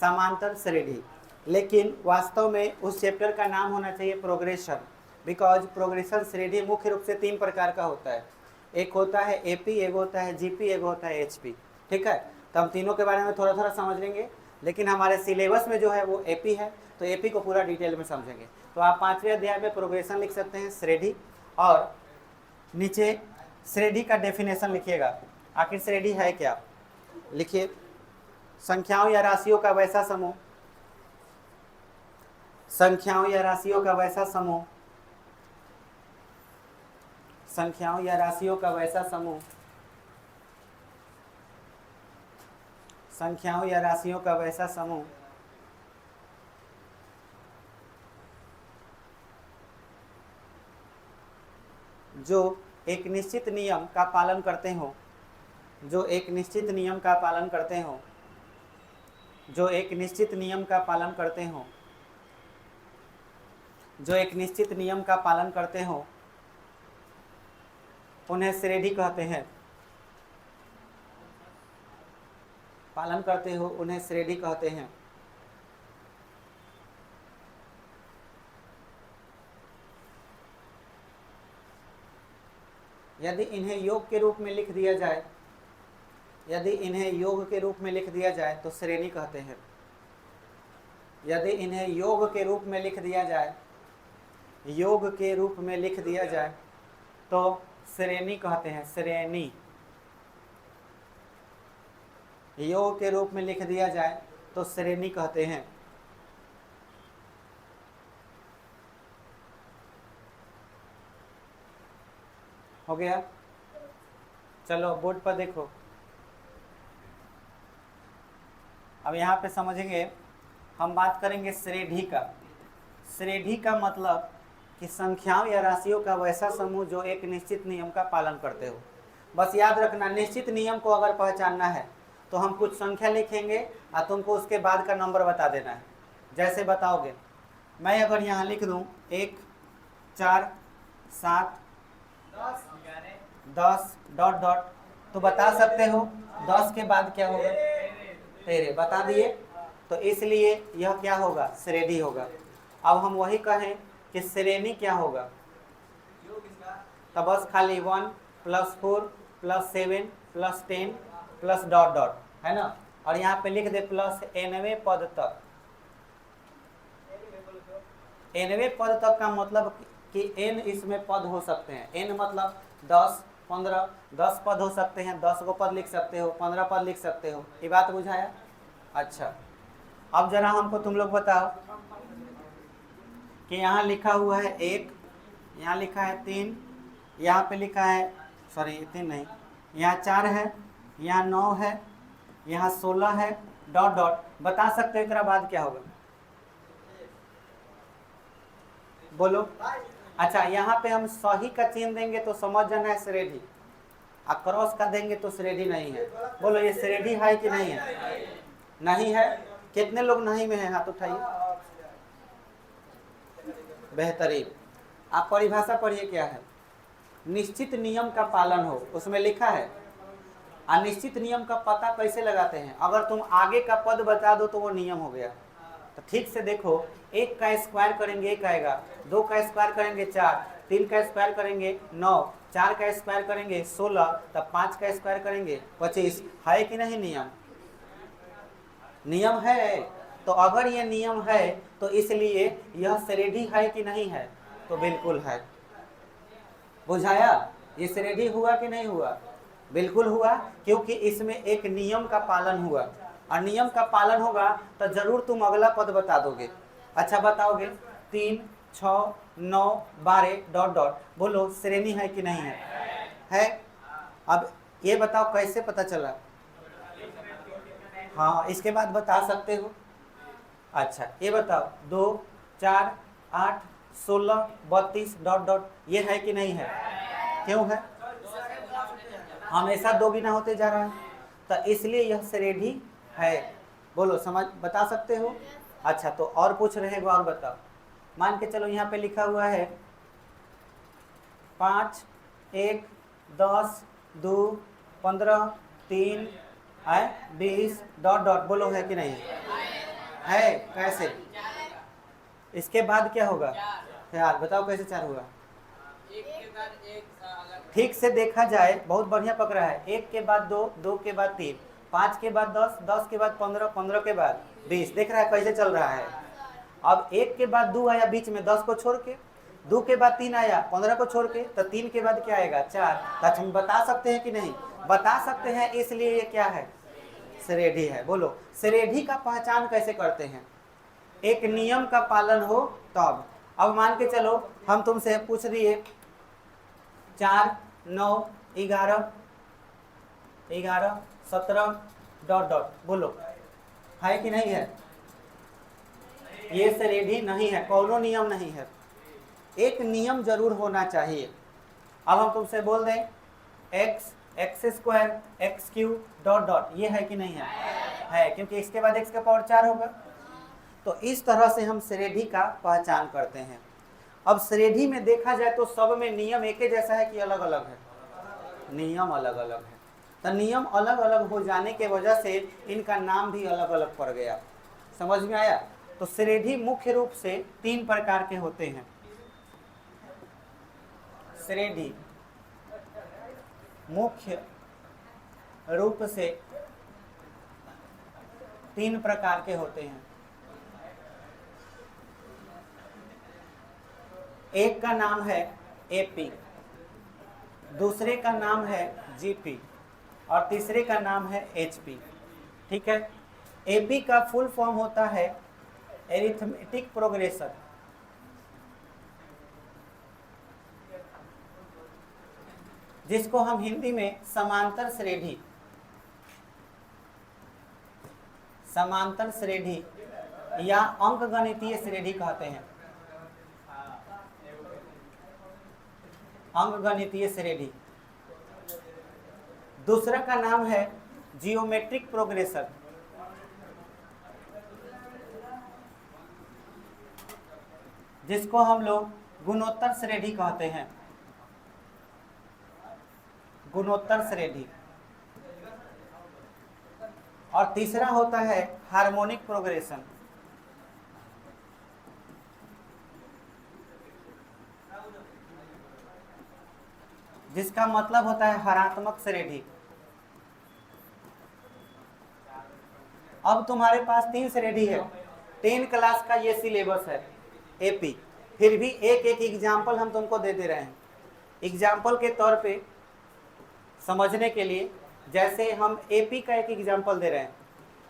समांतर श्रेणी, लेकिन वास्तव में उस चैप्टर का नाम होना चाहिए प्रोग्रेशन, बिकॉज प्रोग्रेशन श्रेणी मुख्य रूप से 3 प्रकार का होता है। एक होता है एपी, एक होता है जीपी, एक होता है एचपी। ठीक है, तो हम तीनों के बारे में थोड़ा थोड़ा समझ लेंगे, लेकिन हमारे सिलेबस में जो है वो एपी है, तो एपी को पूरा डिटेल में समझेंगे। तो आप 5वें अध्याय में प्रोग्रेशन लिख सकते हैं, श्रेणी, और नीचे श्रेणी का डेफिनेशन लिखिएगा। आखिर श्रेणी है क्या, लिखिए, संख्याओं या राशियों का वैसा समूह, संख्याओं या राशियों का वैसा समूह, संख्याओं या राशियों का वैसा समूह, संख्याओं या राशियों का वैसा समूह जो एक निश्चित नियम का पालन करते हो, जो एक निश्चित नियम का पालन करते हो, जो एक निश्चित नियम का पालन करते हो, जो एक निश्चित नियम का पालन करते हो, उन्हें श्रेणी कहते हैं। पालन करते हो उन्हें श्रेणी कहते हैं। यदि इन्हें योग के रूप में लिख दिया जाए, यदि इन्हें योग के रूप में लिख दिया जाए तो श्रेणी कहते हैं। यदि इन्हें योग के रूप में लिख दिया जाए, योग के रूप में लिख दिया जाए तो श्रेणी कहते हैं, श्रेणी। योग के रूप में लिख दिया जाए तो श्रेणी कहते हैं। हो गया, चलो बोर्ड पर देखो। अब यहाँ पे समझेंगे, हम बात करेंगे श्रेणी का। श्रेणी का मतलब कि संख्याओं या राशियों का वैसा समूह जो एक निश्चित नियम का पालन करते हो। बस याद रखना, निश्चित नियम को अगर पहचानना है तो हम कुछ संख्या लिखेंगे और तुमको उसके बाद का नंबर बता देना है। जैसे बताओगे, मैं अगर यहाँ लिख दूँ 1 4 7 10 डॉट डॉट, तो बता सकते हो 10 के बाद क्या होगा, तेरे बता दिए, तो इसलिए यह क्या होगा, श्रेणी होगा। अब हम वही कहें कि श्रेणी क्या होगा, तो बस खाली 1 + 4 + 7 + 10 + डॉट डॉट, है ना, और यहाँ पे लिख दे प्लस nवें पद तक। nवें पद तक का मतलब कि n इसमें पद हो सकते हैं। n मतलब 10 15, 10 पद हो सकते हैं, 10 को पद लिख सकते हो, 15 पद लिख सकते हो। ये बात बुझाया? अच्छा, अब जरा हमको तुम लोग बताओ कि यहाँ लिखा हुआ है 1, यहाँ लिखा है 3, यहाँ पे लिखा है, सॉरी 3 नहीं, यहाँ 4 है, यहाँ 9 है, यहाँ 16 है, डॉट डॉट। बता सकते हो इसके बाद क्या होगा, बोलो। अच्छा, यहाँ पे हम सही का चिन्ह देंगे तो समझ जाना है श्रेणी, और क्रॉस का देंगे तो श्रेणी नहीं है। बोलो, ये श्रेणी है कि नहीं है? नहीं है। कितने लोग नहीं में हैं, हाथ उठाइए। बेहतरीन। आप परिभाषा पढ़िए क्या है, निश्चित नियम का पालन हो, उसमें लिखा है। अनिश्चित नियम का पता कैसे लगाते हैं, अगर तुम आगे का पद बता दो तो वो नियम हो गया। तो ठीक से देखो, 1 का स्क्वायर करेंगे 1 आएगा, 2 का स्क्वायर करेंगे 4, 3 का स्क्वायर करेंगे 9, 4 का स्क्वायर करेंगे 16, तब 5 का स्क्वायर करेंगे 25। है कि नहीं नियम? नियम है। तो अगर ये नियम है तो इसलिए यह श्रेणी है कि नहीं है? तो बिल्कुल है। बुझाया? ये श्रेणी हुआ कि नहीं हुआ? बिल्कुल हुआ, क्योंकि इसमें एक नियम का पालन हुआ, और नियम का पालन होगा तो जरूर तुम अगला पद बता दोगे। अच्छा बताओगे, 3 6 9 12 डॉट डॉट, बोलो श्रेणी है कि नहीं है? है। अब ये बताओ कैसे पता चला? हाँ, इसके बाद बता सकते हो। अच्छा, ये बताओ 2 4 8 16 32 डॉट डॉट, ये है कि नहीं है? क्यों है? हमेशा 2 बिना होते जा रहा है, तो इसलिए यह श्रेणी है। बोलो, समझ बता सकते हो? अच्छा, तो और पूछ रहे हो, और बताओ। मान के चलो यहाँ पे लिखा हुआ है 5 1 10 2 15 3 20 डॉट डॉट, बोलो है कि नहीं? है कैसे? इसके बाद क्या होगा? यार बताओ कैसे 4 हुआ? ठीक से देखा जाए, बहुत बढ़िया पकड़ा है। 1 के बाद 2, 2 के बाद 3, 5 के बाद 10, 10 के बाद 15, 15 के बाद 20। देख रहा है कैसे चल रहा है? अब 1 के बाद 2 आया बीच में 10 को छोड़ के, 2 के बाद 3 आया 15 को छोड़ के, तो 3 के बाद क्या आएगा? 4। हम बता सकते हैं कि नहीं? बता सकते हैं, इसलिए ये क्या है? श्रेणी है। बोलो श्रेणी का पहचान कैसे करते हैं? एक नियम का पालन हो तब। अब मान के चलो हम तुमसे पूछ दिए 4, 9, 11, 17 ... बोलो है कि नहीं है? ये श्रेणी नहीं है, कोनो नियम नहीं है। एक नियम जरूर होना चाहिए। अब हम तुमसे बोल दें x, x², x³ ... ये है कि नहीं है? है, क्योंकि इसके बाद x का पावर 4 होगा। तो इस तरह से हम श्रेणी का पहचान करते हैं। अब श्रेणी में देखा जाए तो सब में नियम एक ही जैसा है कि अलग अलग है? नियम अलग अलग है। तो नियम अलग अलग हो जाने के वजह से इनका नाम भी अलग अलग पड़ गया। समझ में आया? तो श्रेणी मुख्य रूप से 3 प्रकार के होते हैं। श्रेणी मुख्य रूप से 3 प्रकार के होते हैं। एक का नाम है एपी, दूसरे का नाम है जीपी और तीसरे का नाम है एचपी। ठीक है? एपी का फुल फॉर्म होता है एरिथमेटिक प्रोग्रेशन, जिसको हम हिंदी में समांतर श्रेणी या अंकगणितीय श्रेणी कहते हैं। अंकगणितीय श्रेणी। दूसरा का नाम है जियोमेट्रिक प्रोग्रेशन, जिसको हम लोग गुणोत्तर श्रेणी कहते हैं। गुणोत्तर श्रेणी। और तीसरा होता है हार्मोनिक प्रोग्रेशन, जिसका मतलब होता है हरात्मक श्रेणी। अब तुम्हारे पास 3 श्रेणी है, 10 क्लास का ये सिलेबस है एपी। फिर भी एक एक एग्जाम्पल हम तुमको दे दे रहे हैं, एग्जाम्पल के तौर पे समझने के लिए। जैसे हम एपी का एक एग्जाम्पल दे रहे हैं।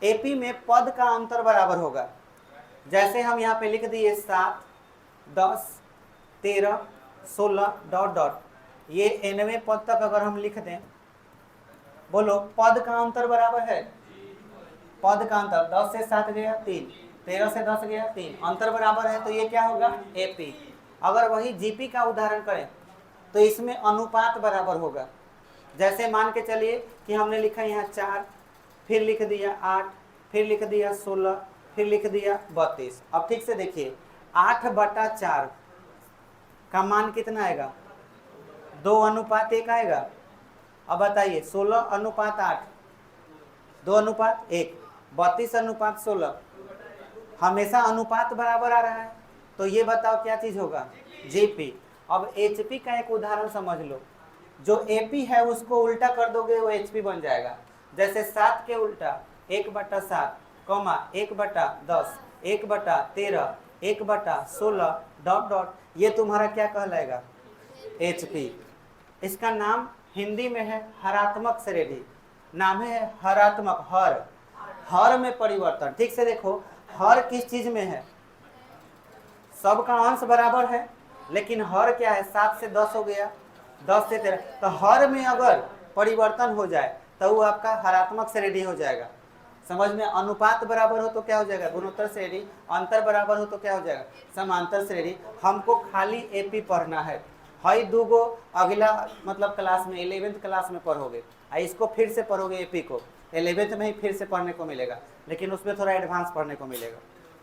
एपी में पद का अंतर बराबर होगा। जैसे हम यहाँ पे लिख दिए 7, 10, 13, 16 ... ये 9वें पद तक अगर हम लिख दें, बोलो पद का अंतर बराबर है? पद का अंतर 10 से 7 गया 3, 13 से 10 गया 3, अंतर बराबर है, तो ये क्या होगा? एपी। अगर वही जीपी का उदाहरण करें तो इसमें अनुपात बराबर होगा। जैसे मान के चलिए कि हमने लिखा यहाँ 4, फिर लिख दिया 8, फिर लिख दिया 16, फिर लिख दिया 32। अब ठीक से देखिए 8/4 का मान कितना आएगा? 2:1 आएगा। अब बताइए 16:8, 2:1, 32:16, हमेशा अनुपात बराबर आ रहा है। तो ये बताओ क्या चीज होगा? जीपी। अब एचपी का एक उदाहरण समझ लो। जो एपी है उसको उल्टा कर दोगे वो एचपी बन जाएगा। जैसे 7 के उल्टा 1/7, 1/10, 1/13, 1/16 ... ये तुम्हारा क्या कहलाएगा? एचपी। इसका नाम हिंदी में है हरात्मक श्रेणी। नाम है हरात्मक। हर में परिवर्तन। ठीक से देखो, हर किस चीज में है? सबका अंश बराबर है, लेकिन हर क्या है? 7 से 10 हो गया, 10 से 13। तो हर में अगर परिवर्तन हो जाए तो वो आपका हरात्मक श्रेणी हो जाएगा। समझ में? अनुपात बराबर हो तो क्या हो जाएगा? गुणोत्तर श्रेणी। अंतर बराबर हो तो क्या हो जाएगा? समांतर श्रेणी। हमको खाली एपी पढ़ना है। हई 2 गो अगला मतलब क्लास में 11th क्लास में पढ़ोगे, इसको फिर से पढ़ोगे। एपी को 11th में ही फिर से पढ़ने को मिलेगा, लेकिन उसमें थोड़ा एडवांस पढ़ने को मिलेगा।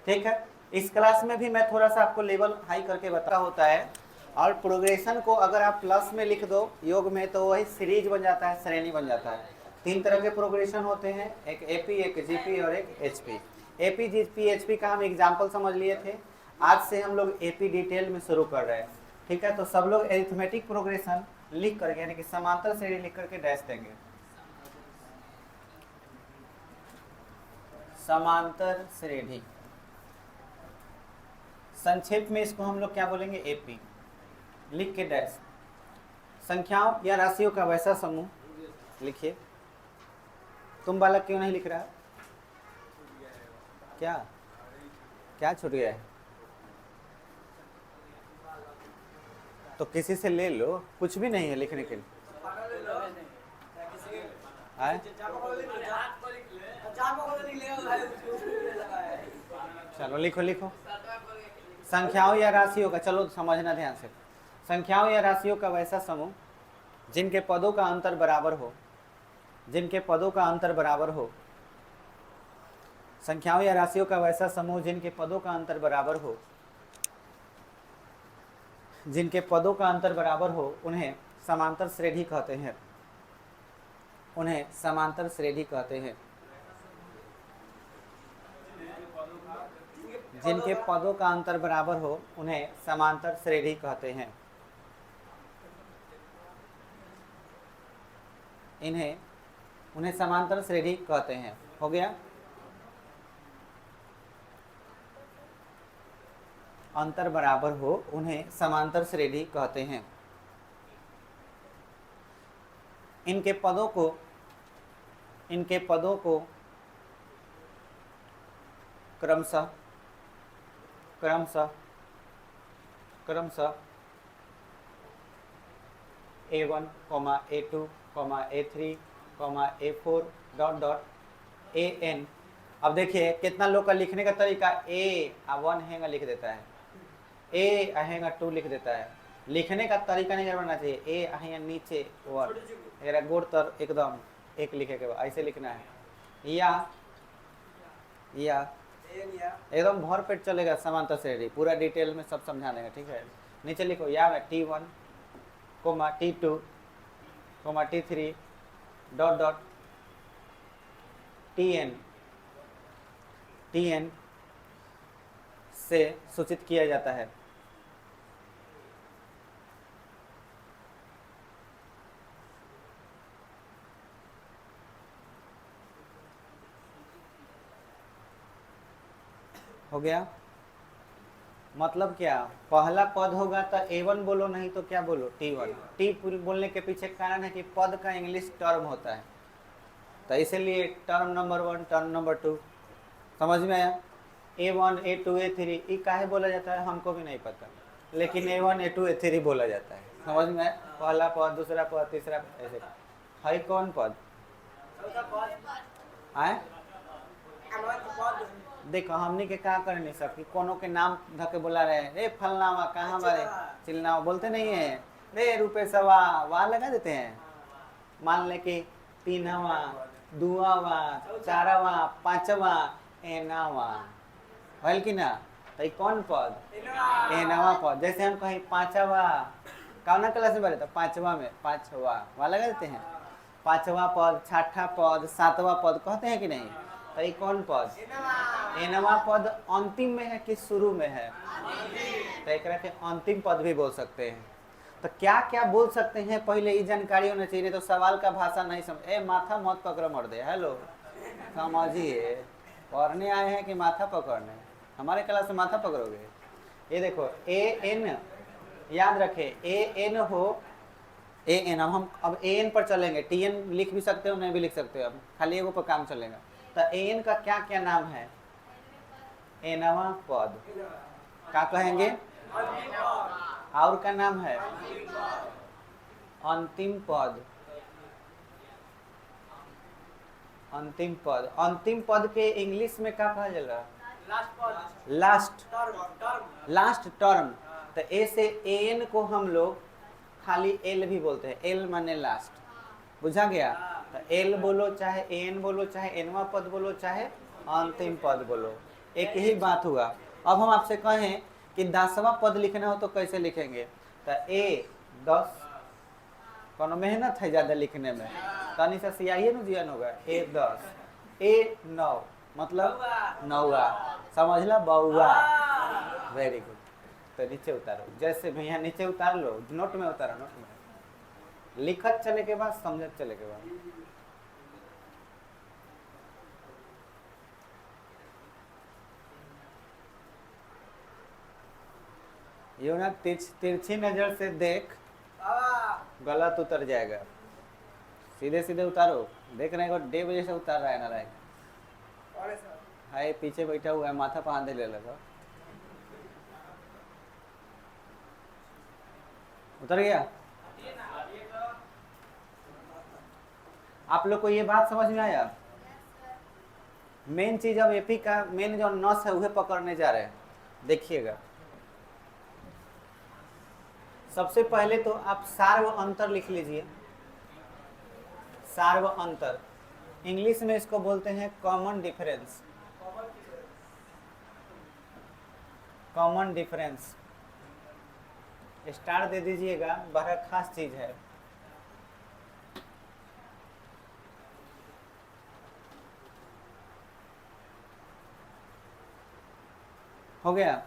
ठीक है? इस क्लास में भी मैं थोड़ा सा आपको लेवल हाई करके बता होता है। और प्रोग्रेशन को अगर आप प्लस में लिख दो योग में तो वही सीरीज बन जाता है, श्रेणी बन जाता है। 3 तरह के प्रोग्रेशन होते हैं, एक एपी, एक जीपी और एक एचपी। एपी जी पीएचपी का हम एग्जाम्पल समझ लिए थे। आज से हम लोग एपी डिटेल में शुरू कर रहे हैं, ठीक है। तो सब लोग एरिथमेटिक प्रोग्रेशन लिख करके यानी कि समांतर श्रेणी लिख करके डैश देंगे। समांतर श्रेणी, संक्षेप में इसको हम लोग क्या बोलेंगे, एपी, लिख के डैश। संख्याओं या राशियों का वैसा समूह लिखिए। तुम बालक क्यों नहीं लिख रहा? क्या क्या छूट गया है? तो किसी से ले लो, कुछ भी नहीं है लिखने के लिए। चलो लिखो लिखो। संख्याओं या राशियों का, चलो समझना ध्यान से। संख्याओं या राशियों का वैसा समूह जिनके पदों का अंतर बराबर हो, जिनके पदों का अंतर बराबर हो। संख्याओं या राशियों का वैसा समूह जिनके पदों का अंतर बराबर हो, जिनके पदों का अंतर बराबर हो, उन्हें समांतर श्रेणी कहते हैं। उन्हें समांतर श्रेणी कहते हैं। जिनके पदों का अंतर बराबर हो उन्हें समांतर श्रेणी कहते हैं। उन्हें समांतर श्रेणी कहते हैं। हो गया? अंतर बराबर हो उन्हें समांतर श्रेणी कहते हैं। इनके पदों को क्रमशः A1, A2, A3, A4 AN। अब देखिए कितना लोग का लिखने का तरीका, A1 हैंगा लिख देता है, A हैंगा 2 लिख देता है। लिखने का तरीका नहीं करना चाहिए, A हैंगा नीचे 1 गोड़ तर एकदम एक लिखे के बाद ऐसे लिखना है। या एकदम भर पेट चलेगा समांतर श्रेणी, पूरा डिटेल में सब समझा देंगे, ठीक है। नीचे लिखो या में T1, T2, T3 TN से सूचित किया जाता है। हो गया? मतलब क्या, पहला पद होगा तो A1 बोलो, नहीं तो क्या बोलो, T1। T बोलने के पीछे कारण है कि पद का इंग्लिश टर्म होता है, तो इसीलिए टर्म नंबर 1, टर्म नंबर 2। समझ में आया? A1, A2, A3 ये काहे बोला जाता है हमको भी नहीं पता, लेकिन A1, A2, A3 बोला जाता है। समझ में? पहला पद, दूसरा पद, तीसरा पद, ऐसे। है कौन पद? आए देखो हमने के क्या कर नहीं सकती, कोनो के नाम धके बुला रहे हैं, रे फलनावा कहाँ बारे, चिलनावा बोलते नहीं है, रे रुपेशवा वहाँ लगा देते हैं। मान ले कि 3वां, 2वां, 4वां, 5वां, एनावा हल की ना, तो कौन पद? एनावा पद। जैसे हम कहीं 5वां, कौन क्लास में बारे, तो 5वां में 5वां वहाँ लगा देते हैं। 5वां पद, 6ठा पद, 7वां पद कहते हैं कि नहीं, तो ये कौन पद? एनवा पद अंतिम में है कि शुरू में है, तो एक के अंतिम पद भी बोल सकते हैं। तो क्या क्या बोल सकते हैं पहले ये जानकारी होना चाहिए, तो सवाल का भाषा नहीं समझ, माथा मत पकड़ो मर दे, हेलो समझिए, पढ़ने आए हैं कि माथा पकड़ने? हमारे क्लास में माथा पकड़ोगे? ये देखो AN, याद रखे AN हो, AN। हम अब AN पर चलेंगे, TN लिख भी सकते हो, नहीं भी लिख सकते हो, अब खाली एगो पर काम चलेगा। तो AN का क्या क्या नाम है? एनवा पद क्या कहेंगे? और का नाम है अंतिम पद। अंतिम पद, अंतिम पद के इंग्लिश में क्या कहा जाएगा? Last term. तो ए से AN को हम लोग खाली L भी बोलते हैं, L माने लास्ट, बुझा गया? तो L बोलो चाहे AN बोलो, चाहे एनवा पद बोलो, चाहे अंतिम पद बोलो, एक ही बात हुआ। अब हम आपसे कहें कि 10वां पद लिखना हो तो कैसे लिखेंगे? तो A10, कोनो मेहनत है ज़्यादा लिखने में, तनी सा सियाही न जियन होगा। A10, A9 मतलब नौवा, समझ ला, बउआ। Very good. तो नीचे उतारो, जैसे भैया नीचे उतार लो, नोट में उतारो, नोट में लिखत चले के बाद, समझत चले के बाद। यो ना तिरछी नजर से देख, गलत उतर जाएगा। सीधे सीधे उतारो, देख रहे हैं डे वजह से उतार रहा है ना, राइट। हाय पीछे बैठा हुआ है, माथा पर हाथ ले लगा, उतर गया। आप लोग को ये बात समझ में आया? मेन चीज अब एपी का मेन जो नस है उसे पकड़ने जा रहे हैं, देखिएगा। सबसे पहले तो आप सार्व अंतर लिख लीजिए। सार्व अंतर, इंग्लिश में इसको बोलते हैं common difference. Common difference star दे दीजिएगा, बड़ा खास चीज है। हो गया।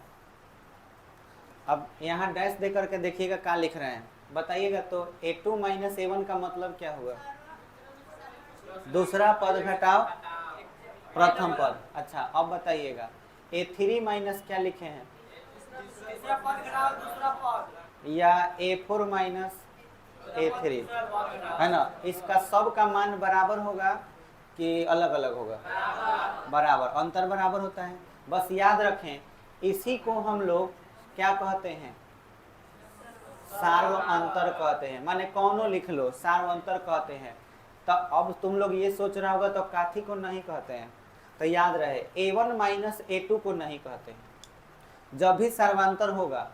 अब यहाँ डैश दे करके देखिएगा क्या लिख रहे हैं, बताइएगा। तो a2 माइनस a1 का मतलब क्या हुआ? दूसरा पद घटाओ प्रथम पद। अच्छा अब बताइएगा, a3 माइनस क्या लिखे हैं? या a4 माइनस a3, है ना? इसका सब का मान बराबर होगा कि अलग अलग होगा? बराबर, अंतर बराबर होता है। बस याद रखें, इसी को हम लोग क्या कहते हैं? सार्व अंतर कहते हैं। माने कौनो लिख लो, सार्व अंतर कहते हैं। तो अब तुम लोग ये सोच रहा होगा तो काथी को नहीं कहते हैं, तो याद रहे a1 माइनस a2 को नहीं कहते हैं। जब भी सर्वांतर होगा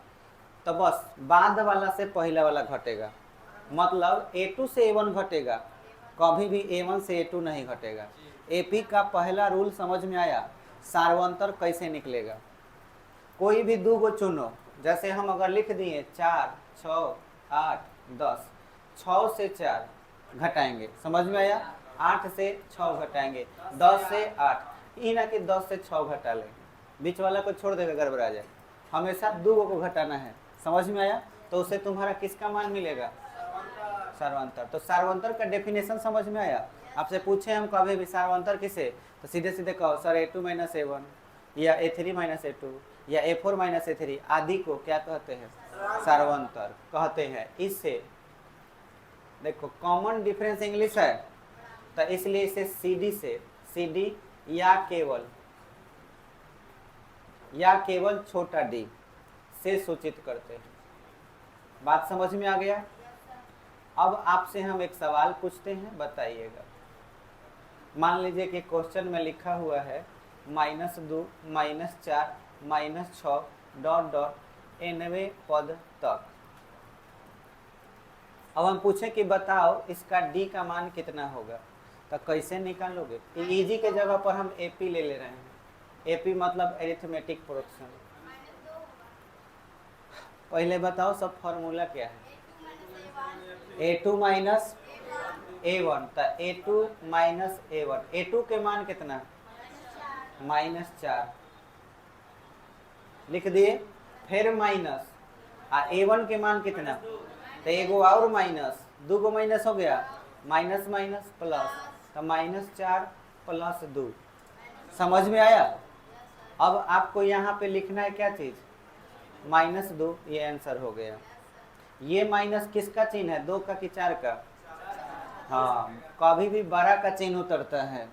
तो बस बाद वाला से पहला वाला घटेगा, मतलब a2 से a1 घटेगा, कभी भी a1 से a2 नहीं घटेगा। एपी का पहला रूल समझ में आया? सार्वंतर कैसे निकलेगा? कोई भी दो को चुनो, जैसे हम अगर लिख दिए 4, 6, 8, 10, 6 से 4 घटाएंगे, समझ में आया? 8 से 6 घटाएंगे, 10 से 8, ये ना कि 10 से 6 घटा लें, बीच वाला को छोड़ देगा, गड़बड़ा जाए। हमेशा दो को घटाना है, समझ में आया? तो उससे तुम्हारा किसका मान मिलेगा? सार्वंतर। तो सार्वंतर का डेफिनेशन समझ में आया? आपसे पूछे हम कभी भी सार्वंतर किसे, तो सीधे सीधे कहो सर a2 माइनस a1 या a3 माइनस a2 या a4 माइनस a3 आदि को क्या कहते हैं? सार्वंतर कहते हैं। इससे देखो कॉमन डिफरेंस इंग्लिश है, तो इसलिए इसे CD या केवल छोटा d से सूचित करते हैं। बात समझ में आ गया? अब आपसे हम एक सवाल पूछते हैं, बताइएगा। मान लीजिए कि क्वेश्चन में लिखा हुआ है -2, -4, -6 डॉट डॉट nवें पद तक। अब हम पूछें कि बताओ इसका d का मान कितना होगा, तो कैसे निकालोगे? इजी के जगह पर हम एपी ले रहे हैं। एपी मतलब एरिथमेटिक प्रोडक्शन। पहले बताओ सब फॉर्मूला क्या है? a2 माइनस a1, तो a2 माइनस a1, a2 के मान कितना? -4 लिख दिए, फिर माइनस, a1 के मान कितना? तो एगो और माइनस, दो गो माइनस हो गया, माइनस माइनस प्लस, तो -4 प्लस 2। समझ में आया? अब आपको यहाँ पे लिखना है क्या चीज? -2, ये आंसर हो गया। ये माइनस किसका चिन्ह है? 2 का कि 4 का? हाँ, कभी भी बड़ा का चिन्ह उतरता है,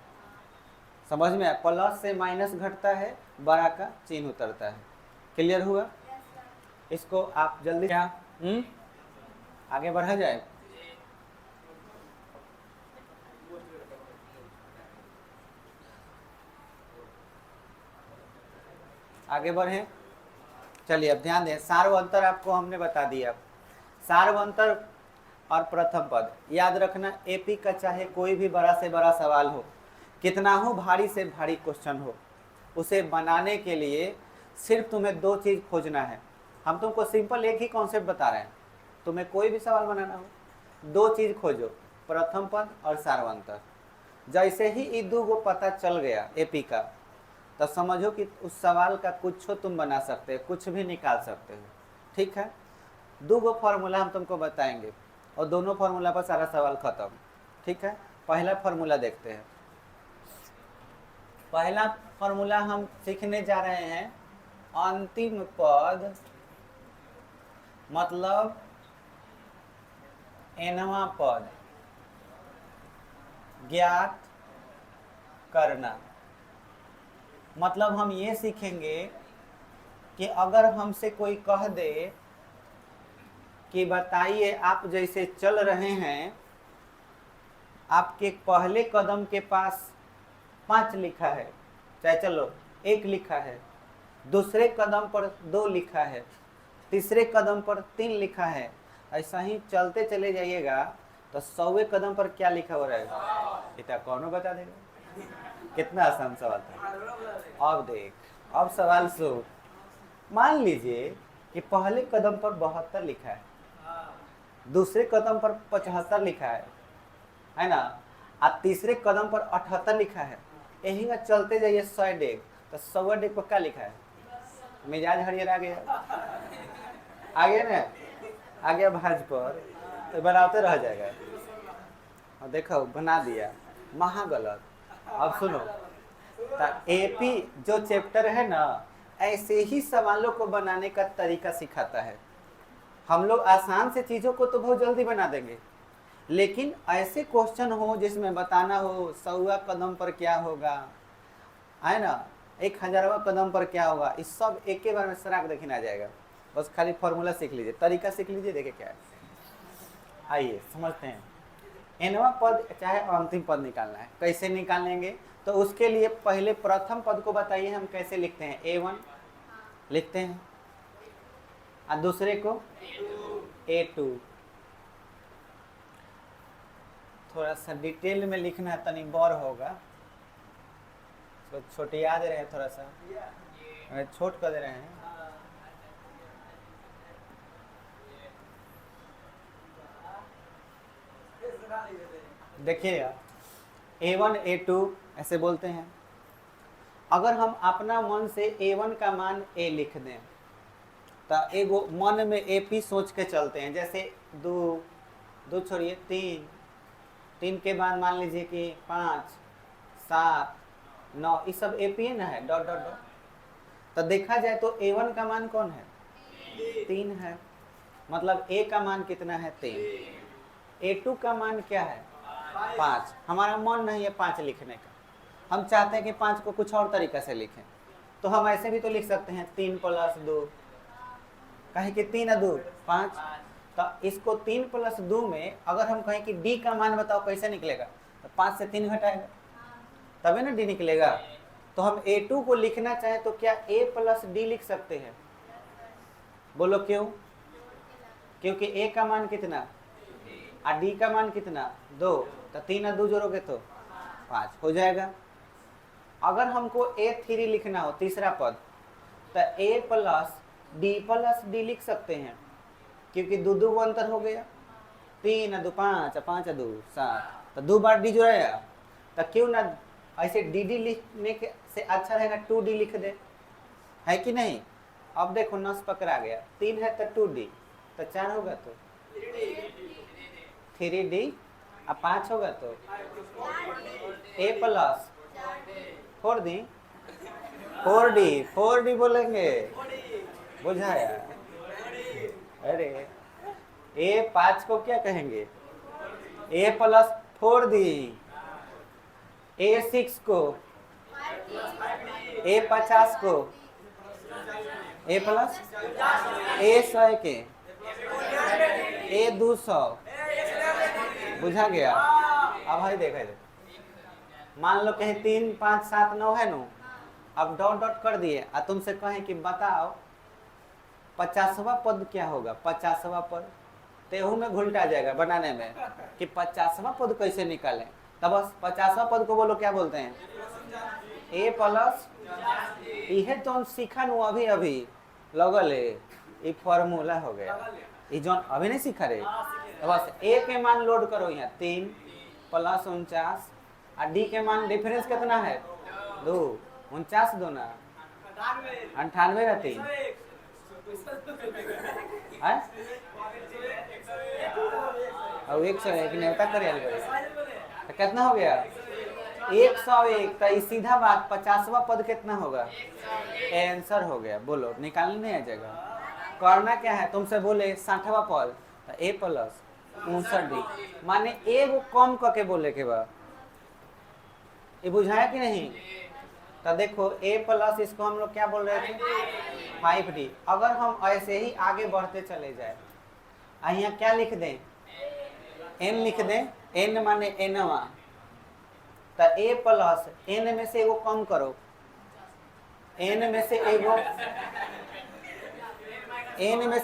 समझ में आया? प्लस से माइनस घटता है, बड़ा का चिन्ह उतरता है। क्लियर हुआ? इसको आप जल्दी क्या आगे बढ़ा जाए। आगे बढ़े, चलिए अब ध्यान दें। सार्वंतर आपको हमने बता दिया। सार्वंतर और प्रथम पद याद रखना। एपी का चाहे कोई भी बड़ा से बड़ा सवाल हो, कितना हो भारी से भारी क्वेश्चन हो, उसे बनाने के लिए सिर्फ तुम्हें दो चीज खोजना है। हम तुमको सिंपल एक ही कॉन्सेप्ट बता रहे हैं। तुम्हें कोई भी सवाल बनाना हो, दो चीज खोजो, प्रथम पद और सार्वंतर। जैसे ही ई दू गो पता चल गया एपी का, तो समझो कि उस सवाल का कुछ तुम बना सकते हो, कुछ भी निकाल सकते हो। ठीक है, दो गो फॉर्मूला हम तुमको बताएंगे और दोनों फार्मूला पर सारा सवाल खत्म। ठीक है, पहला फार्मूला देखते हैं। पहला फार्मूला हम सीखने जा रहे हैं, अंतिम पद मतलब nवां पद ज्ञात करना। मतलब हम ये सीखेंगे कि अगर हमसे कोई कह दे कि बताइए आप जैसे चल रहे हैं, आपके पहले कदम के पास 5 लिखा है, चाहे चलो 1 लिखा है, दूसरे कदम पर 2 लिखा है, तीसरे कदम पर 3 लिखा है, ऐसा ही चलते चले जाइएगा तो 100वें कदम पर क्या लिखा हो रहेगा, इतना कौन बता देगा। कितना आसान सवाल था। अब देख, अब सवाल सुन। मान लीजिए कि पहले कदम पर 72 लिखा है, दूसरे कदम पर 75 लिखा है ना, और तीसरे कदम पर 78 लिखा है। यही ना चलते जाइए 100 डेग, तो 100 डेग पर क्या लिखा है, मिजाज हरियर आ गया ना, आ गया भाज पर, तो बनाते रह जाएगा। और देखो बना दिया, महा गलत। अब सुनो, एपी जो चैप्टर है ना, ऐसे ही सवालों को बनाने का तरीका सिखाता है। हम लोग आसान से चीज़ों को तो बहुत जल्दी बना देंगे, लेकिन ऐसे क्वेश्चन हो जिसमें बताना हो 100वां कदम पर क्या होगा, है ना, 1000वां कदम पर क्या होगा, इस सब एक के बार में सराक देखने आ जाएगा। बस खाली फॉर्मूला सीख लीजिए, तरीका सीख लीजिए, देखिए क्या है। आइए समझते हैं। nवां पद चाहे अंतिम पद निकालना है, कैसे निकालेंगे, तो उसके लिए पहले प्रथम पद को बताइए हम कैसे लिखते हैं। A1 लिखते हैं और दूसरे को A2। थोड़ा सा डिटेल में लिखना है, तनी बोर होगा, तो छोटी याद रहे, थोड़ा सा छोट कर दे रहे हैं। देखिए A1 A2 ऐसे बोलते हैं। अगर हम अपना मन से A1 का मान A लिख दें, तो एगो मन में AP सोच के चलते हैं, जैसे 2 छोड़िए 3 के बाद मान लीजिए कि 5 7 9, ये सब AP ना है, डॉट डॉट डॉट। तो देखा जाए तो A1 का मान कौन है, 3 है, मतलब A का मान कितना है, 3। A2 का मान क्या है, 5। हमारा मन नहीं है 5 लिखने का, हम चाहते हैं कि 5 को कुछ और तरीका से लिखें, तो हम ऐसे भी तो लिख सकते हैं 3 + 2, कहें कि 3 और 2 5। तो इसको 3 + 2 में अगर हम कहें कि D का मान बताओ कैसे निकलेगा, तो 5 से 3 घटाएगा तभी ना D निकलेगा। तो हम A2 को लिखना चाहें तो क्या A + D लिख सकते हैं, बोलो क्यों, क्योंकि A का मान कितना और D का मान कितना 2, तो 3 और 2 जोड़ोगे तो 5 हो जाएगा। अगर हमको A3 लिखना हो, तीसरा पद, तो A + D लिख सकते हैं, क्योंकि 2 को अंतर हो गया, 3 और 2 5, 5 और 2 7, तो 2 बार D जोड़ेगा, तो क्यों ना ऐसे DD लिखने के से अच्छा रहेगा 2D लिख दे, है कि नहीं। अब देखो नस पकड़ा गया, 3 है तो 2D, तो 4 होगा तो 3D, अब 5 होगा तो A + 4D 4D बोलेंगे, बुझाया। अरे A5 को क्या कहेंगे, A + 4D, A6 को, A50 को, A + A100 के, A200, बुझा गया। अब भाई देखा जाए, मान लो कहीं 3 5 7 9 है नो, अब डॉट डॉट कर दिए और तुमसे कहें कि बताओ 50वां पद क्या होगा, 50वां पद, तेहू में घुलटा जाएगा बनाने में कि 50वां पद कैसे निकालें। तब बस 50वां पद को बोलो क्या बोलते हैं, A + यह तो सीखा नु अभी लगल है, ये फॉर्मूला हो गया, ये जो अभी नहीं सीखा रहे। तो बस A के मान लोड करो यहाँ, 3 + 49 और डी के मान डिफरेंस कितना है 2, 49 दो ना 98 रहती है और 101 न्योता कर तो कितना हो गया 101। तो सीधा बात 50वां पद कितना होगा आंसर हो गया। बोलो निकालने नहीं आ जाएगा। करना क्या है तुमसे बोले 60वां पद तो ए प्लस 59D माने ए वो कम करके बोले के बाद ये बुझाया कि नहीं। तो देखो ए प्लस इसको हम लोग क्या बोल रहे थे 5D। अगर हम ऐसे ही आगे बढ़ते चले जाए यहाँ क्या लिख दें n लिख दें n माने nवा तो a प्लस n में से एगो कम करो n में से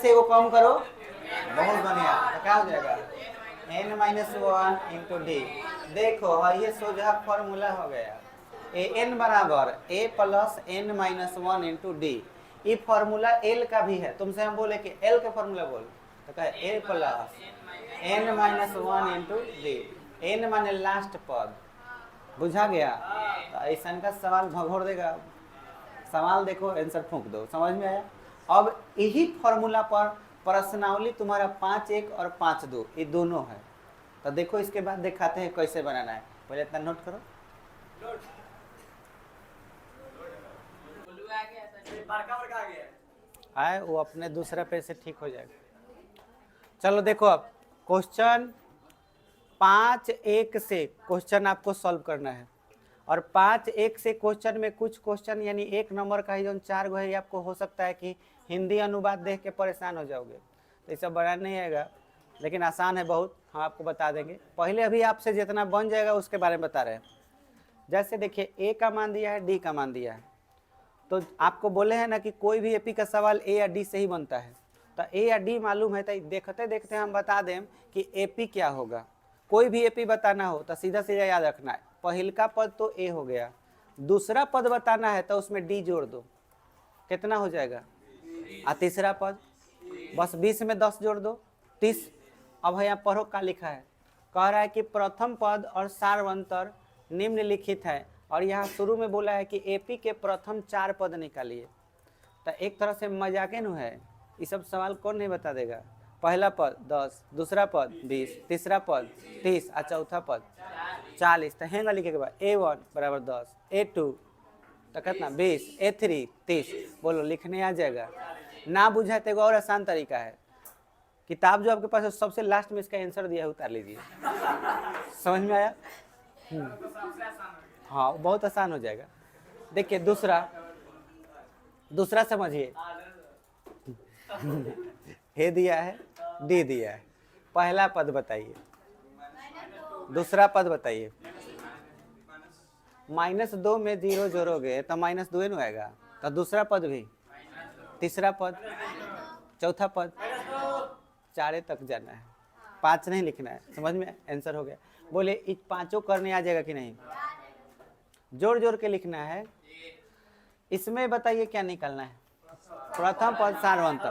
एगो कम करो बहुत बढ़िया। तो क्या हो जाएगा n माइनस 1 इंटू डी। देखो ये सोझा फॉर्मूला हो गया ए n बराबर a plus n minus 1 into d. ये फॉर्मूला l का भी है। तुमसे हम बोले कि l का फॉर्मूला बोल तो कहे a plus n minus 1 into D. n माने लास्ट पद बुझा गया। तो ऐसा का सवाल भगोड़ देगा। सवाल देखो आंसर फूंक दो समझ में आया। अब यही फॉर्मूला पर प्रश्नावली तुम्हारा 5-1 और 5-2 ये दोनों है। तो देखो इसके बाद दिखाते हैं कैसे बनाना है। पहले इतना नोट करो आए वो अपने दूसरा पेज से ठीक हो जाएगा। चलो देखो अब क्वेश्चन 5-1 से क्वेश्चन आपको सॉल्व करना है और 5-1 से क्वेश्चन में कुछ क्वेश्चन यानी 1 नंबर का ही जो 4 गो है आपको हो सकता है कि हिंदी अनुवाद देख के परेशान हो जाओगे। तो ये सब बनाना नहीं आएगा लेकिन आसान है बहुत। हम आपको बता देंगे। पहले अभी आपसे जितना बन जाएगा उसके बारे में बता रहे हैं। जैसे देखिए ए का मान दिया है डी का मान दिया है तो आपको बोले हैं ना कि कोई भी एपी का सवाल ए या डी से ही बनता है। तो ए या डी मालूम है तो देखते देखते हम बता दें कि एपी क्या होगा। कोई भी एपी बताना हो तो सीधा सीधा याद रखना है पहल का पद तो ए हो गया। दूसरा पद बताना है तो उसमें डी जोड़ दो कितना हो जाएगा और तीसरा पद बस 20 में 10 जोड़ दो 30। अब यहाँ पढ़ो क्या लिखा है। कह रहा है कि प्रथम पद और सार्वंतर निम्नलिखित है और यहाँ शुरू में बोला है कि एपी के प्रथम 4 पद निकालिए। तो एक तरह से मजाके न है। ये सब सवाल कौन नहीं बता देगा। पहला पद 10 दूसरा पद 20 तीसरा पद 30 और चौथा पद 40। तो हेंगा लिखे के बाद A1 बराबर 10 A2 तो कितना 20 A3 30। बोलो लिखने आ जाएगा। ना बुझाए तो और आसान तरीका है किताब जो आपके पास है सबसे लास्ट में इसका आंसर दिया है उतार लीजिए। समझ में आया। हाँ बहुत आसान हो जाएगा। देखिए दूसरा समझिए हे दिया है डी दिया है। पहला पद बताइए दूसरा पद बताइए। -2 में 0 जोड़ोगे तो -2 न आएगा। तो दूसरा पद भी तीसरा पद चौथा पद 4 तक जाना है 5 नहीं लिखना है। समझ में आंसर हो गया। बोले इस पांचों करने आ जाएगा कि नहीं जोड़ जोड़ के लिखना है। इसमें बताइए क्या निकालना है। प्रथम पद सार्वंतर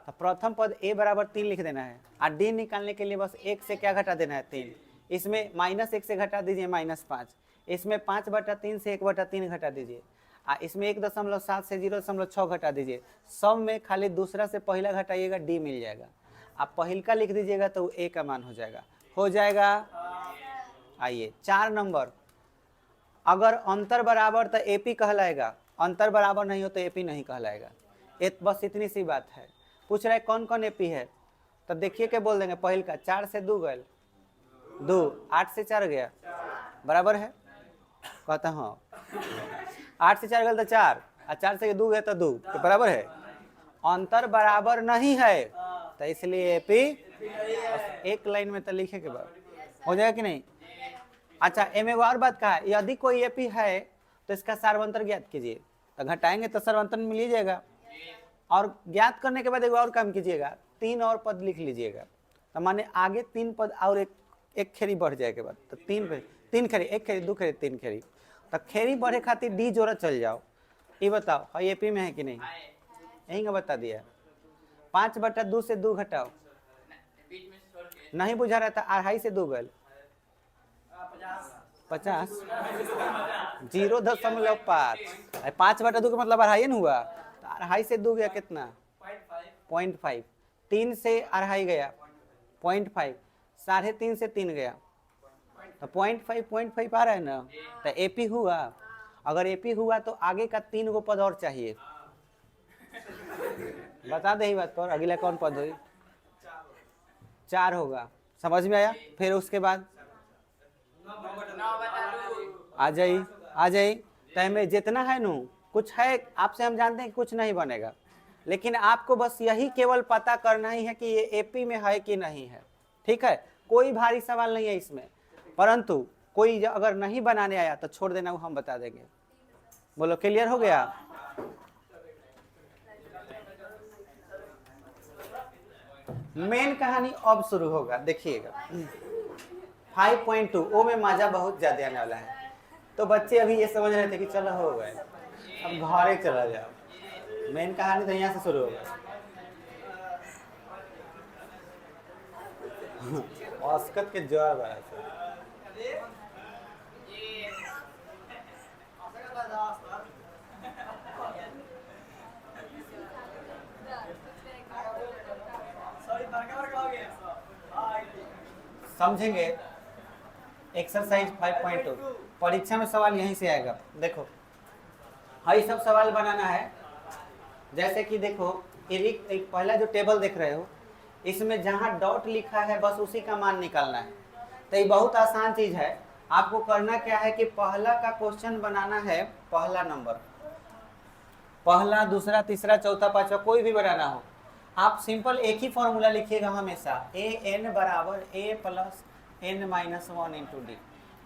तो प्रथम पद a बराबर 3 लिख देना है और d निकालने के लिए बस 1 से क्या घटा देना है 3। इसमें -1 से घटा दीजिए -5। इसमें 5/3 से 1/3 घटा दीजिए और इसमें 1.7 से 0.6 घटा दीजिए। सब में खाली दूसरा से पहला घटाइएगा डी मिल जाएगा। आप पहल का लिख दीजिएगा तो ए का मान हो जाएगा। आइए 4 नंबर अगर अंतर बराबर तो एपी कहलाएगा अंतर बराबर नहीं हो तो एपी नहीं कहलाएगा। बस इतनी सी बात है। पूछ रहा है कौन कौन एपी है तो देखिए क्या बोल देंगे। पहल का 4 से 2 गए 2 8 से 4 गया बराबर है कहता हाँ 8 से 4 गए तो 4 और 4 से 2 गए तो 2 तो बराबर है। अंतर बराबर नहीं है तो इसलिए एपी एक लाइन में तो लिखे के बाद हो जाएगा कि नहीं। अच्छा एम एगो और बात कहा है यदि कोई एपी है तो इसका सार्वंतर ज्ञात कीजिए। तो घटाएंगे तो सार्वंतर मिल ही जाएगा। और ज्ञात करने के बाद एक और काम कीजिएगा 3 और पद लिख लीजिएगा। तो माने आगे 3 पद और एक खेरी बढ़ जाए के बाद तो 3 खेरी 1 खेरी 2 खेरी 3 खेरी। तो खेरी बढ़े खातिर डी जोड़ा चल जाओ। ये बताओ हाँ एपी में है कि नहीं यही का बता दिया। 5/2 से 2 घटाओ नहीं बुझा रहा था 2.5 से 2 गल 50 0.5 5/2 का मतलब अढ़ाई न हुआ, तो अढ़ाई से 2 गया कितना 0.5, 3 से अढ़ाई गया 0.5, 3.5 से 3 गया तो 0.5 आ रहा है ना, तो एपी हुआ। अगर एपी हुआ तो आगे का 3 गो पद और चाहिए, बता दे ही बात पर अगला कौन पद हुई 4 होगा, समझ में आया। फिर उसके बाद आ जाई तय जितना है नू कुछ है आपसे, हम जानते हैं कि कुछ नहीं बनेगा, लेकिन आपको बस यही केवल पता करना ही है कि ये एपी में है कि नहीं है, ठीक है। कोई भारी सवाल नहीं है इसमें, परंतु कोई अगर नहीं बनाने आया तो छोड़ देना, वो हम बता देंगे। बोलो क्लियर हो गया। मेन कहानी अब शुरू होगा, देखिएगा 5.2 ओ में मजा बहुत ज्यादा आने वाला है। तो बच्चे अभी ये समझ रहे थे कि चलो हो गए, अब घरे चला जाओ, मेन कहानी तो यहाँ से शुरू होगा। औसकत के जोर बड़ा सा समझेंगे। एक्सरसाइज 5.2 परीक्षा में सवाल यहीं से आएगा। देखो हाई सब सवाल बनाना है, जैसे कि देखो एक पहला जो टेबल देख रहे हो, इसमें जहां डॉट लिखा है बस उसी का मान निकालना है। तो ये बहुत आसान चीज है। आपको करना क्या है कि पहला का क्वेश्चन बनाना है, पहला नंबर, पहला दूसरा तीसरा चौथा पांचवा कोई भी बनाना हो, आप सिंपल एक ही फॉर्मूला लिखिएगा हमेशा, ए एन बराबर a plus n minus 1 into d,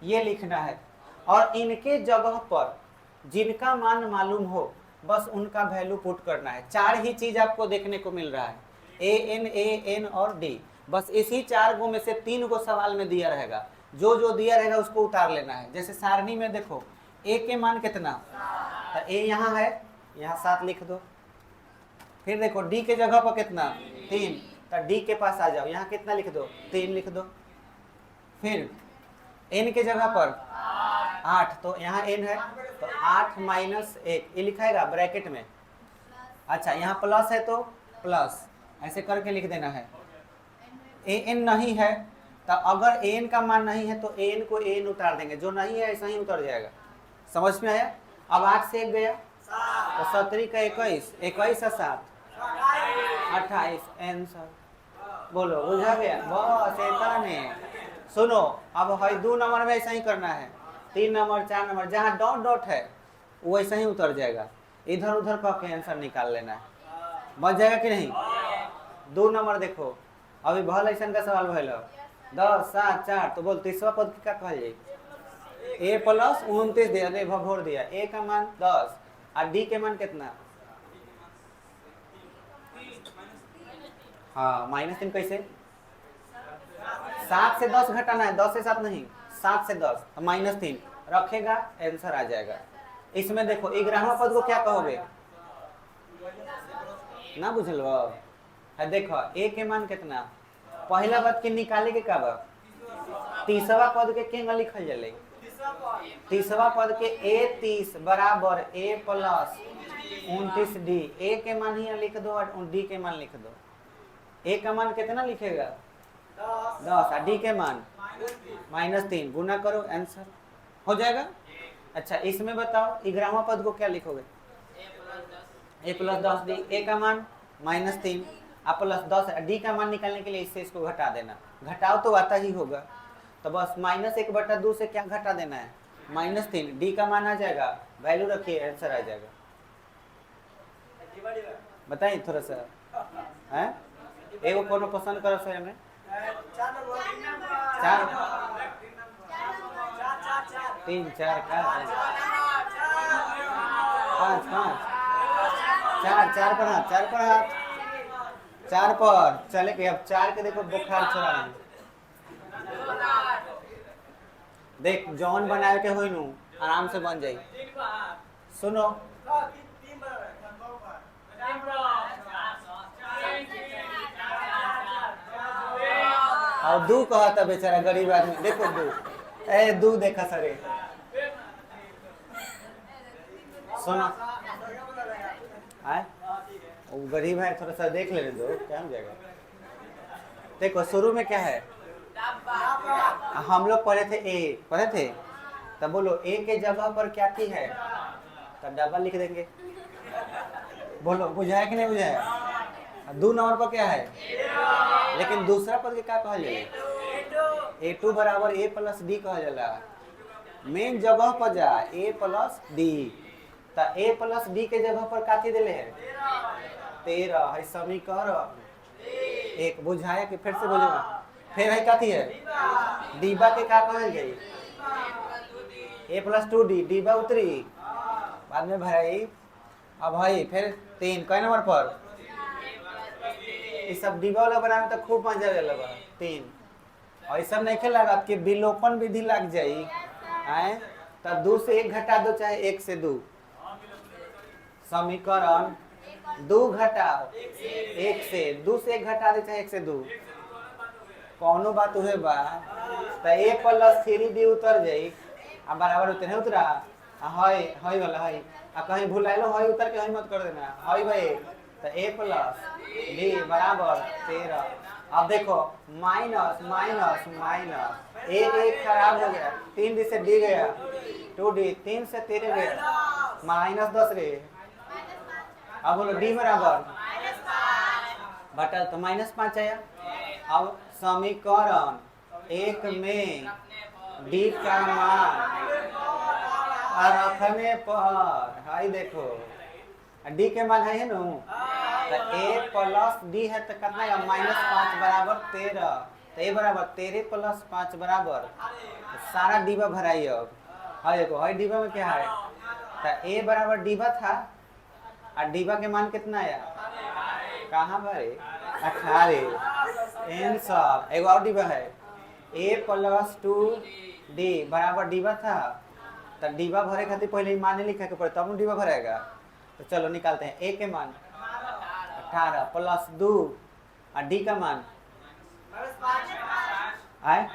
ये लिखना है। और इनके जगह पर जिनका मान मालूम हो बस उनका वैल्यू पुट करना है। 4 ही चीज आपको देखने को मिल रहा है, ए एन और डी, बस इसी 4 गो में से 3 गो सवाल में दिया रहेगा, जो जो दिया रहेगा उसको उतार लेना है। जैसे सारणी में देखो ए के मान कितना, तो ए यहाँ है, यहाँ 7 लिख दो। फिर देखो डी के जगह पर कितना 3, तो डी के पास आ जाओ, यहाँ कितना लिख दो 3 लिख दो। फिर एन के जगह पर 8, तो यहाँ एन है तो 8 माइनस 1 ये लिखाएगा ब्रैकेट में। अच्छा यहाँ प्लस है तो प्लस ऐसे करके लिख देना है। ए एन नहीं है तो अगर एन का मान नहीं है तो एन को एन उतार देंगे, जो नहीं है ऐसा ही उतर जाएगा। समझ में आया। अब 8 से 1 गया तो 17 का 21, 21 से 7 28 आंसर। बोलो बुझा गया, बस इतना नहीं। सुनो अब है 2 नंबर में ऐसा ही करना है, 3 नंबर 4 नंबर जहाँ डॉट डॉट है वो ऐसा ही उतर जाएगा, इधर उधर करके आंसर निकाल लेना है। बच जाएगा कि नहीं। 2 नंबर देखो अभी भल ऐसा का सवाल भैल 10 7 4, तो बोल तीसरा पद क्या कहल जाए, ए प्लस 29 दे भोर दिया, ए का मान 10 और डी के मान कितना, हाँ -3 कैसे, 7 से 10 घटाना है, 10 से 7 नहीं 7 से 10 -3 रखेगा आंसर आ जाएगा। इसमें देखो 11वां पद को क्या कहोगे ना, बुझल है। देखो ए के मान कितना, पहला पद के निकाले के का बा, तीसरा पद के केंगा लिखल जले, तीसरा पद के ए 30 बराबर ए प्लस 29 डी, ए के मान ही लिख दो और डी के मान लिख दो। ए का मान कितना लिखेगा 10 और डी के मान -3, गुना करो आंसर हो जाएगा। अच्छा इसमें बताओ 11वां पद को क्या लिखोगे, ए प्लस 10 डी, ए का मान -3 और प्लस 10, डी का मान निकालने के लिए इससे इसको घटा देना, घटाओ तो आता ही होगा, तो बस -1/2 से क्या घटा देना है -3, डी का मान आ जाएगा, वैल्यू रखिए आंसर आ जाएगा। बताइए थोड़ा सा है, एगो कोनो पसंद करो सर में 4 3 4 का 5 4 पर हाथ 4 पर चले के। अब 4 के देखो बुखार छोड़ा नहीं, देख जौन बनाए के होई नु आराम से बन जाई। सुनो और 2 कहता बेचारा गरीब आदमी, देखो 2 ए दू देखा सरे सुनो आए वो गरीब है, थोड़ा सा देख लेने दो क्या हो जाएगा। देखो शुरू में क्या है, हम लोग पढ़े थे ए, पढ़े थे, तब बोलो ए के जगह पर क्या थी है, तब डबल लिख देंगे। बोलो बुझाया कि नहीं बुझाया। दो नंबर पर क्या है, लेकिन दूसरा पद के क्या कहा जाए, A2 बराबर A प्लस डी कहा जाला। मेन जगह पर जा A प्लस डी, तो A प्लस डी के जगह पर काथी दिले है 13 है समीकरण एक। बुझाया कि फिर से बोलो, फिर है काथी है डीबा के का कहल जाए A प्लस 2D, डीबा उतरी बाद में भाई। अब भाई फिर 3 कई नंबर पर, ये सब डीबा वाला बनाने तो खूब मजा लगा 3। और ये सब नहीं खेल लगा कि विलोपन विधि लग जाई है, तब 2 से 1 घटा दो चाहे 1 से 2, समीकरण 2 घटाओ 1 से, 2 से 1 घटा दे चाहे 1 से 2, कौनो बात हुए बा तो A प्लस 3D उतर जाई। अब बराबर उतरे नहीं उतरा हाय हाय वाला हाय, आ कहीं भूलाइलो हाय उतर के हाय मत कर देना हाय भाई। तो A प्लस डी बराबर 13। अब देखो माइनस माइनस माइनस, एक खराब हो गया, 3D से D गया 2D, 3 से 13 गया माइनस 10 रे। अब बोलो D बराबर बटा तो -5 आया। अब समीकरण 1 में D का मान रखने पर हाई देखो D के मान है ना, तो A प्लस डी है तो कितना है -5 बराबर 13, तो A बराबर 13 प्लस 5 बराबर, तो सारा डिब्बा भराई। अब हाई देखो हाई डिब्बा में क्या है, तो A बराबर डिब्बा था और डिब्बा के मान कितना आया कहाँ भरे 18 आंसर। एक और डिब्बा है A प्लस 2D बराबर डिब्बा था, तो डिब्बा भरे खातिर पहले मान लिखा के पड़े तब डिब्बा भरेगा। तो चलो निकालते हैं A के मान 18 प्लस 2 और D का मान आए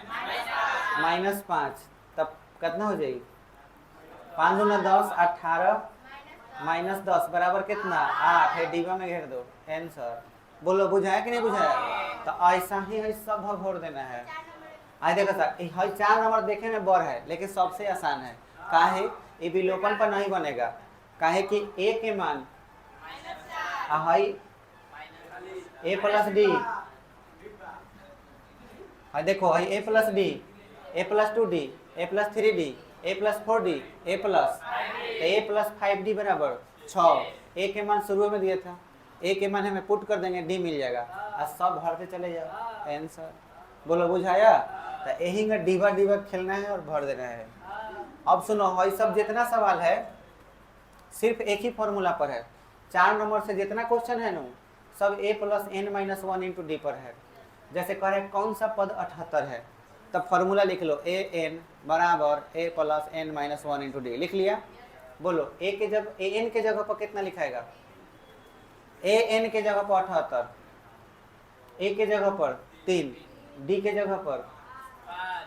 -5, तब कितना हो जाएगी 5 दूना 10, 18 -10 बराबर कितना 8 है, डिब्बा में घेर दो आंसर। बोलो बुझाया कि नहीं बुझाया। तो ऐसा ही है सब भर देना है। आज देखो सर 4 नंबर देखे में बड़ है लेकिन सबसे आसान है, काहे ये विलोपन पर नहीं बनेगा, काहे कि A के मान हाई A प्लस डी, देखो high A plus D, A plus 2D, A plus 3D, A plus 4D, A plus, तो A प्लस 5D बराबर 6। A के मान शुरू में दिया था, A के मान हमें पुट कर देंगे D मिल जाएगा और सब भरते चले जाओ आंसर। बोलो बुझाया। तो यही में डिब्बा डिब्बा खेलना है और भर देना है। अब सुनो भाई सब जितना सवाल है सिर्फ एक ही फॉर्मूला पर है, 4 नंबर से जितना क्वेश्चन है ना सब A plus n-1 into D पर है। जैसे कह रहे कौन सा पद 78 है, तब फॉर्मूला लिख लो an बराबर A plus n-1 into D, लिख लिया। बोलो A के जब an के जगह पर कितना लिखाएगा, an के जगह पर 78, A के जगह पर 3, D के जगह पर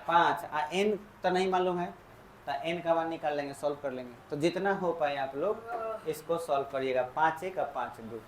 5, n तो नहीं मालूम है तो n का मान निकाल लेंगे, सॉल्व कर लेंगे। तो जितना हो पाए आप लोग इसको सॉल्व करिएगा, 5 1 और 5 2।